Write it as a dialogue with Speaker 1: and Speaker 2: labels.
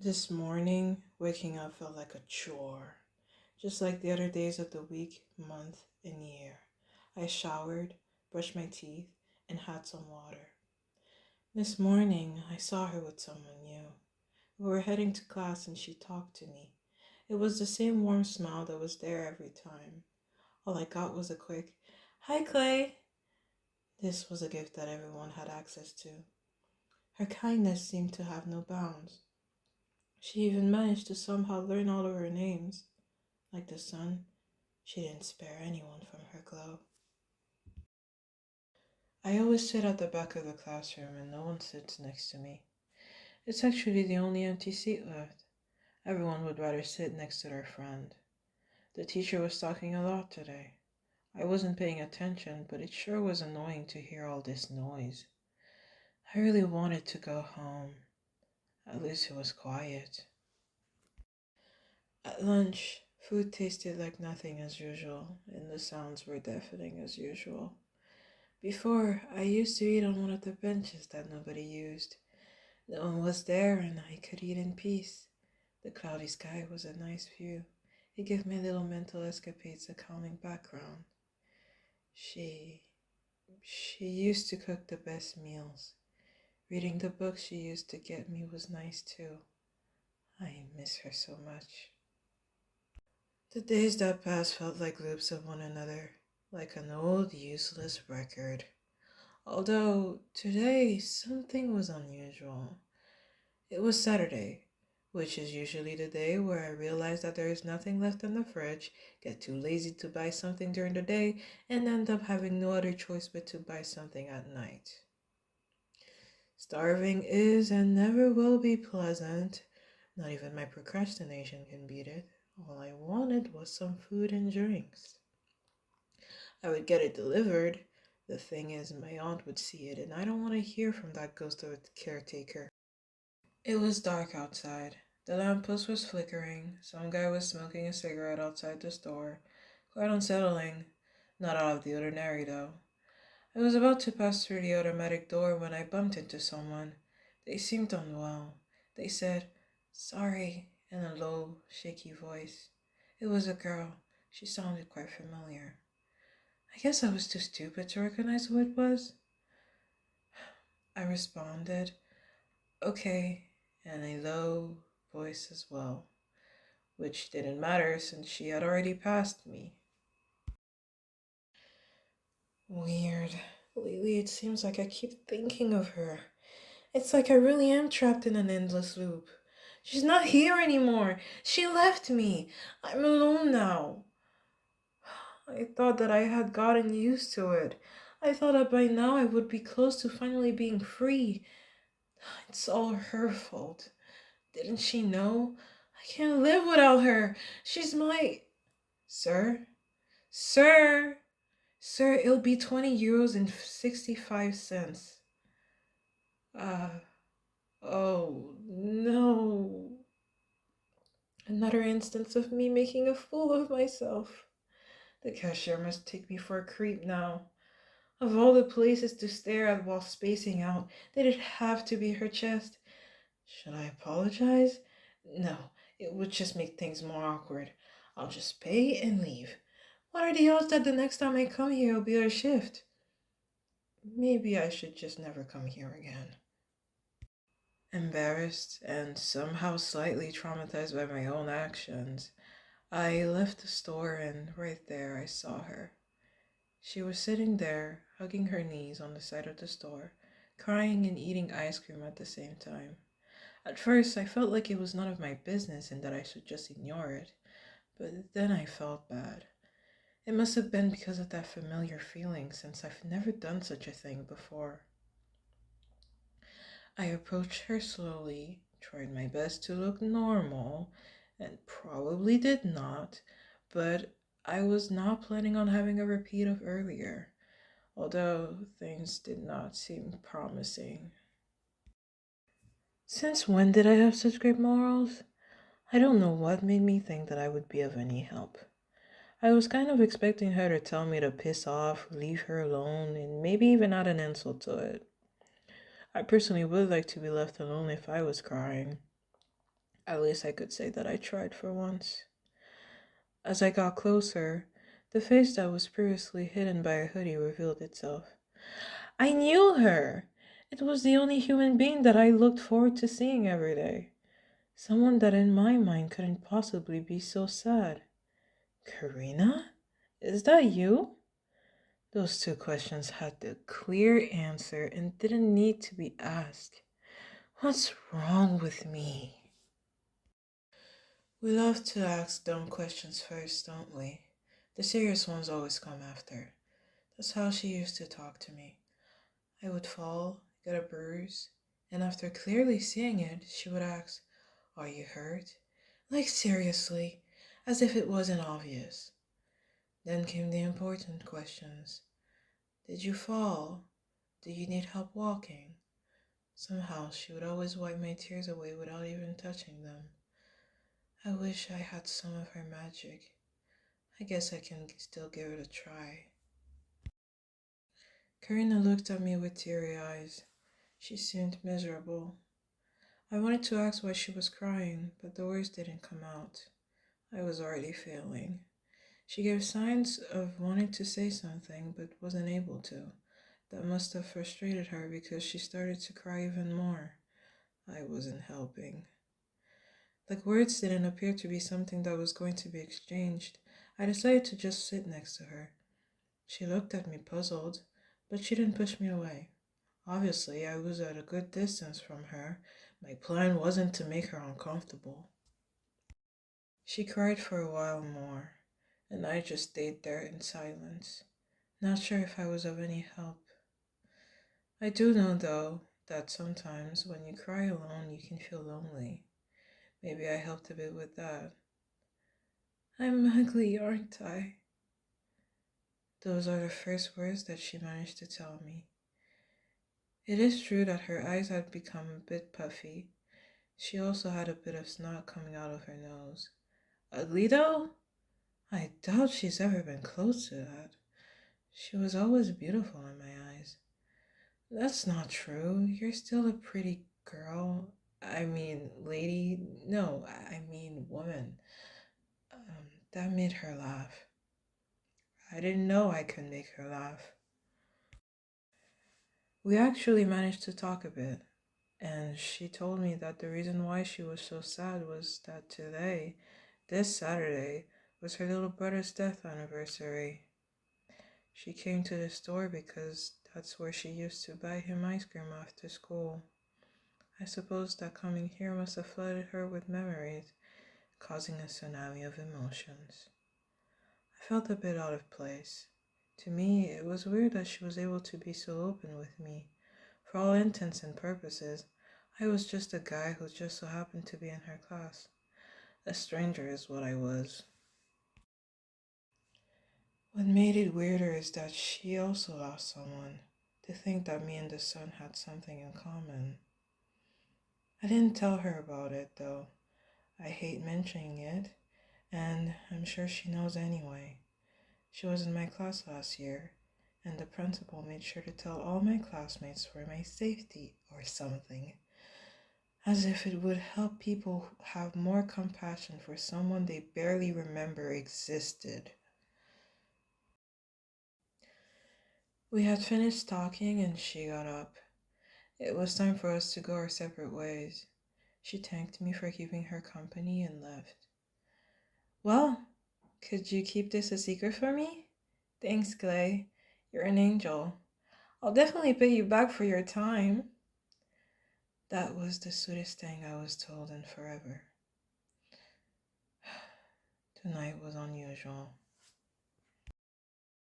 Speaker 1: This morning, waking up felt like a chore, just like the other days of the week, month, and year. I showered, brushed my teeth, and had some water. This morning, I saw her with someone new. We were heading to class and she talked to me. It was the same warm smile that was there every time. All I got was a quick, "Hi, Clay." This was a gift that everyone had access to. Her kindness seemed to have no bounds. She even managed to somehow learn all of her names. Like the sun, she didn't spare anyone from her glow. I always sit at the back of the classroom and no one sits next to me. It's actually the only empty seat left. Everyone would rather sit next to their friend. The teacher was talking a lot today. I wasn't paying attention, but it sure was annoying to hear all this noise. I really wanted to go home. At least it was quiet. At lunch, food tasted like nothing as usual, and the sounds were deafening as usual. Before, I used to eat on one of the benches that nobody used. No one was there, and I could eat in peace. The cloudy sky was a nice view. It gave my little mental escapades a calming background. She she used to cook the best meals. Reading the books she used to get me was nice too. I miss her so much. The days that passed felt like loops of one another, like an old useless record. Although today something was unusual. It was Saturday, which is usually the day where I realize that there is nothing left in the fridge, get too lazy to buy something during the day, and end up having no other choice but to buy something at night. Starving is and never will be pleasant. Not even my procrastination can beat it. All I wanted was some food and drinks. I would get it delivered. The thing is, my aunt would see it, and I don't want to hear from that ghost of a caretaker. It was dark outside. The lamppost was flickering. Some guy was smoking a cigarette outside the store. Quite unsettling. Not out of the ordinary, though. I was about to pass through the automatic door when I bumped into someone. They seemed unwell. They said, "Sorry," in a low, shaky voice. It was a girl. She sounded quite familiar. I guess I was too stupid to recognize who it was. I responded, "Okay," in a low voice as well, which didn't matter since she had already passed me. Weird. Lately, it seems like I keep thinking of her. It's like I really am trapped in an endless loop. She's not here anymore. She left me. I'm alone now. I thought that I had gotten used to it. I thought that by now I would be close to finally being free. It's all her fault. Didn't she know? I can't live without her. She's my... Sir? Sir! Sir, it'll be 20 euros and 65 cents. Uh, oh, no. Another instance of me making a fool of myself. The cashier must take me for a creep now. Of all the places to stare at while spacing out, did it have to be her chest? Should I apologize? No, it would just make things more awkward. I'll just pay and leave. What are the odds that the next time I come here will be her shift? Maybe I should just never come here again. Embarrassed and somehow slightly traumatized by my own actions, I left the store and right there I saw her. She was sitting there, hugging her knees on the side of the store, crying and eating ice cream at the same time. At first, I felt like it was none of my business and that I should just ignore it, but then I felt bad. It must have been because of that familiar feeling since I've never done such a thing before. I approached her slowly, tried my best to look normal, and probably did not, but I was not planning on having a repeat of earlier, although things did not seem promising. Since when did I have such great morals? I don't know what made me think that I would be of any help. I was kind of expecting her to tell me to piss off, leave her alone, and maybe even add an insult to it. I personally would like to be left alone if I was crying. At least I could say that I tried for once. As I got closer, the face that was previously hidden by a hoodie revealed itself. I knew her! It was the only human being that I looked forward to seeing every day. Someone that in my mind couldn't possibly be so sad. Karina? Is that you? Those two questions had the clear answer and didn't need to be asked. What's wrong with me? We love to ask dumb questions first, don't we? The serious ones always come after. That's how she used to talk to me. I would fall, get a bruise, and after clearly seeing it, she would ask, Are you hurt? Like seriously, as if it wasn't obvious. Then came the important questions. Did you fall? Do you need help walking? Somehow she would always wipe my tears away without even touching them. I wish I had some of her magic. I guess I can still give it a try. Karina looked at me with teary eyes. She seemed miserable. I wanted to ask why she was crying, but the words didn't come out. I was already failing. She gave signs of wanting to say something, but wasn't able to. That must have frustrated her because she started to cry even more. I wasn't helping. Like words didn't appear to be something that was going to be exchanged. I decided to just sit next to her. She looked at me puzzled, but she didn't push me away. Obviously, I was at a good distance from her. My plan wasn't to make her uncomfortable. She cried for a while more, and I just stayed there in silence, not sure if I was of any help. I do know, though, that sometimes when you cry alone, you can feel lonely. Maybe I helped a bit with that. I'm ugly, aren't I? Those are the first words that she managed to tell me. It is true that her eyes had become a bit puffy. She also had a bit of snot coming out of her nose. Ugly, though? I doubt she's ever been close to that. She was always beautiful in my eyes. That's not true. You're still a pretty girl. I mean, lady. No, I mean, woman. That made her laugh. I didn't know I could make her laugh. We actually managed to talk a bit, and she told me that the reason why she was so sad was that today, this Saturday, was her little brother's death anniversary. She came to the store because that's where she used to buy him ice cream after school. I suppose that coming here must have flooded her with memories, causing a tsunami of emotions. I felt a bit out of place. To me, it was weird that she was able to be so open with me. For all intents and purposes, I was just a guy who just so happened to be in her class. A stranger is what I was. What made it weirder is that she also lost someone. To think that me and the son had something in common. I didn't tell her about it, though. I hate mentioning it, and I'm sure she knows anyway. She was in my class last year, and the principal made sure to tell all my classmates for my safety or something. As if it would help people have more compassion for someone they barely remember existed. We had finished talking and she got up. It was time for us to go our separate ways. She thanked me for keeping her company and left. Well, could you keep this a secret for me? Thanks, Clay. You're an angel. I'll definitely pay you back for your time. That was the sweetest thing I was told in forever. Tonight was unusual.